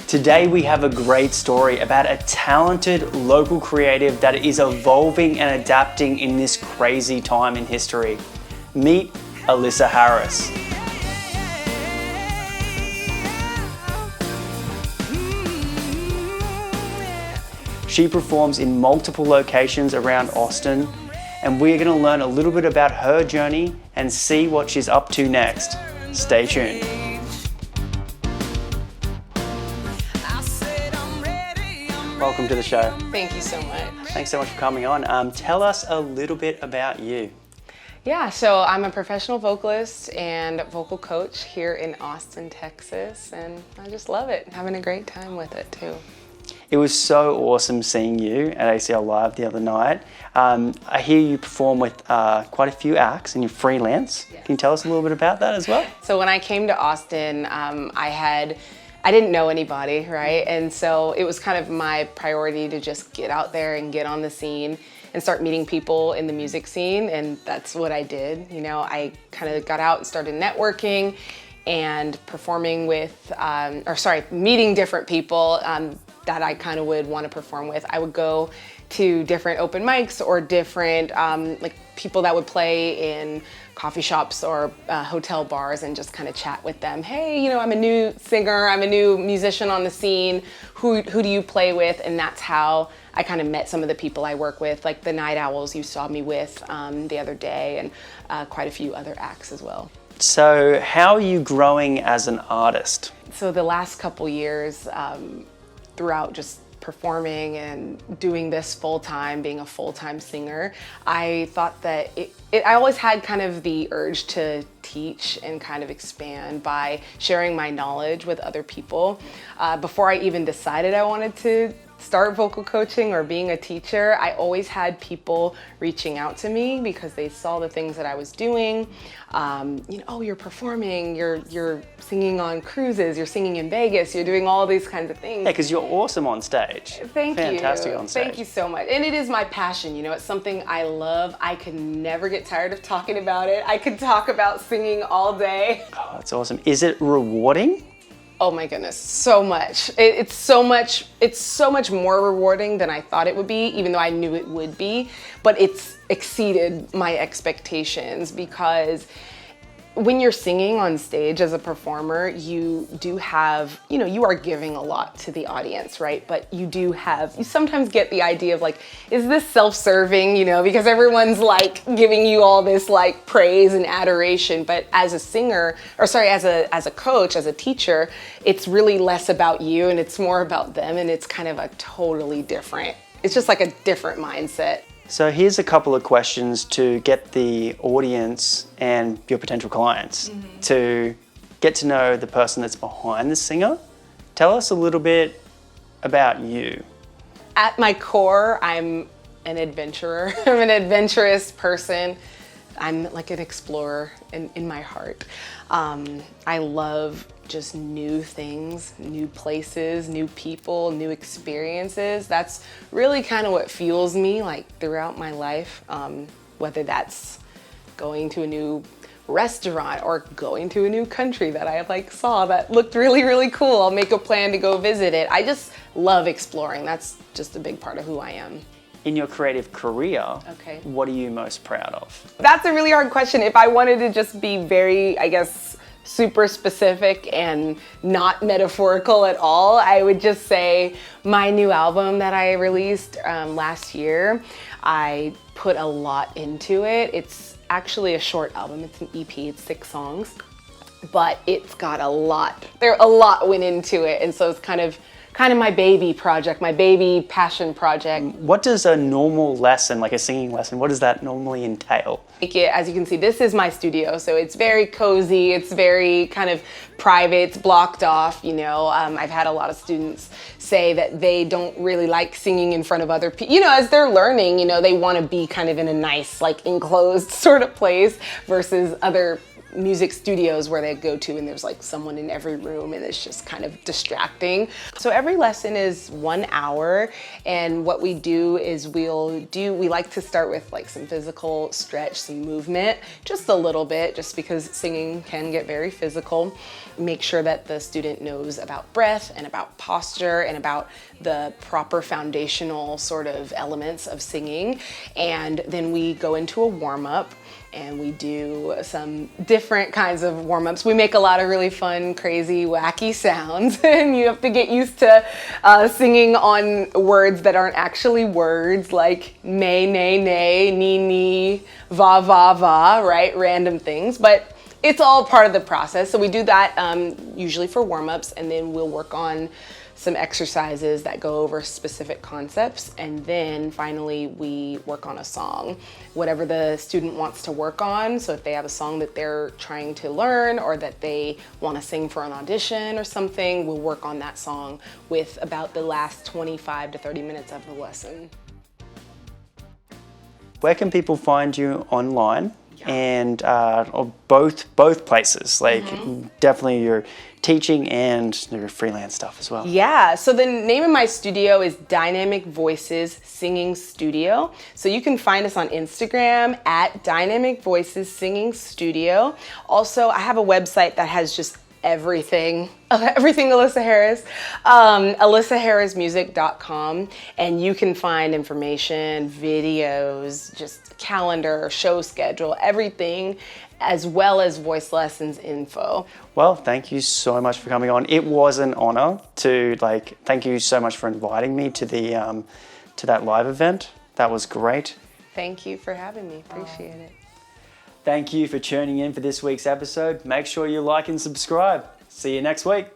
Today we have a great story about a talented local creative that is evolving and adapting in this crazy time in history. Meet Alyssa Harris. She performs in multiple locations around Austin, and we're going to learn a little bit about her journey and see what she's up to next. Stay tuned. Welcome to the show. Thank you so much. Thanks so much for coming on. Tell us a little bit about you. Yeah, so I'm a professional vocalist and vocal coach here in Austin, Texas, and I just love it. Having a great time with it too. It was so awesome seeing you at ACL Live the other night. I hear you perform with quite a few acts and you're freelance. Yes. Can you tell us a little bit about that as well? So when I came to Austin, I didn't know anybody, right? And so it was kind of my priority to just get out there and get on the scene and start meeting people in the music scene, and that's what I did. You know, I kind of got out and started networking and performing with, meeting different people that I kind of would want to perform with. I would go to different open mics or different like people that would play in coffee shops or hotel bars and just kind of chat with them. Hey, you know, I'm a new singer, I'm a new musician on the scene. Who do you play with? And that's how I kind of met some of the people I work with, like the Night Owls you saw me with the other day, and quite a few other acts as well. So how are you growing as an artist? So the last couple years, throughout just performing and doing this full-time, being a full-time singer, I thought that I always had kind of the urge to teach and kind of expand by sharing my knowledge with other people. Before I even decided I wanted to start vocal coaching or being a teacher, I always had people reaching out to me because they saw the things that I was doing. You know, oh, you're performing, you're singing on cruises, you're singing in Vegas, you're doing all these kinds of things. Yeah, because you're awesome on stage. Thank you. Fantastic on stage. Thank you so much. And it is my passion, you know, it's something I love. I can never get tired of talking about it. I could talk about singing all day. Oh, that's awesome. Is it rewarding? Oh my goodness, so much. It's so much more rewarding than I thought it would be, even though I knew it would be, but it's exceeded my expectations because when you're singing on stage as a performer, you do have, you know, you are giving a lot to the audience, right? But you sometimes get the idea of like, is this self-serving, you know, because everyone's like giving you all this like praise and adoration. But as a singer, as a coach, as a teacher, it's really less about you and it's more about them, and it's kind of it's just like a different mindset. So here's a couple of questions to get the audience and your potential clients to get to know the person that's behind the singer. Tell us a little bit about you. At my core, I'm an adventurer. I'm an adventurous person. I'm like an explorer in my heart. I love just new things, new places, new people, new experiences. That's really kind of what fuels me like throughout my life, whether that's going to a new restaurant or going to a new country that I like saw that looked really, really cool. I'll make a plan to go visit it. I just love exploring. That's just a big part of who I am. In your creative career, okay, what are you most proud of? That's a really hard question. If I wanted to just be very, I guess, super specific and not metaphorical at all, I would just say my new album that I released last year, I put a lot into it. It's actually a short album. It's an EP. It's 6 songs, but it's got a lot. A lot went into it, and so it's kind of my baby project, my baby passion project. What does a normal lesson, like a singing lesson, what does that normally entail? As you can see, this is my studio, so it's very cozy, it's very kind of private, it's blocked off, you know. I've had a lot of students say that they don't really like singing in front of other people. You know, as they're learning, you know, they want to be kind of in a nice, like enclosed sort of place versus other music studios where they go to and there's like someone in every room and it's just kind of distracting. So every lesson is 1 hour, and what we do is we like to start with like some physical stretch, some movement, just a little bit, just because singing can get very physical. Make sure that the student knows about breath and about posture and about the proper foundational sort of elements of singing. And then we go into a warm-up and we do some different kinds of warm-ups. We make a lot of really fun, crazy, wacky sounds, and you have to get used to singing on words that aren't actually words, like may, nay, nay, nee, nee, va, va, va, right? Random things, but it's all part of the process. So we do that usually for warm-ups, and then we'll work on some exercises that go over specific concepts, and then finally we work on a song, whatever the student wants to work on. So if they have a song that they're trying to learn or that they want to sing for an audition or something, we'll work on that song with about the last 25 to 30 minutes of the lesson. Where can people find you online? And or both places, like definitely your teaching and your freelance stuff as well. Yeah, so the name of my studio is Dynamic Voices Singing Studio. So you can find us on Instagram at Dynamic Voices Singing Studio. Also, I have a website that has just everything Alyssa Harris, alyssaharrismusic.com, and you can find information, videos, just calendar, show schedule, everything, as well as voice lessons info. Well, thank you so much for coming on. It was an honor to thank you so much for inviting me to the to that live event. That was great. Thank you for having me. Appreciate it. Thank you for tuning in for this week's episode. Make sure you like and subscribe. See you next week.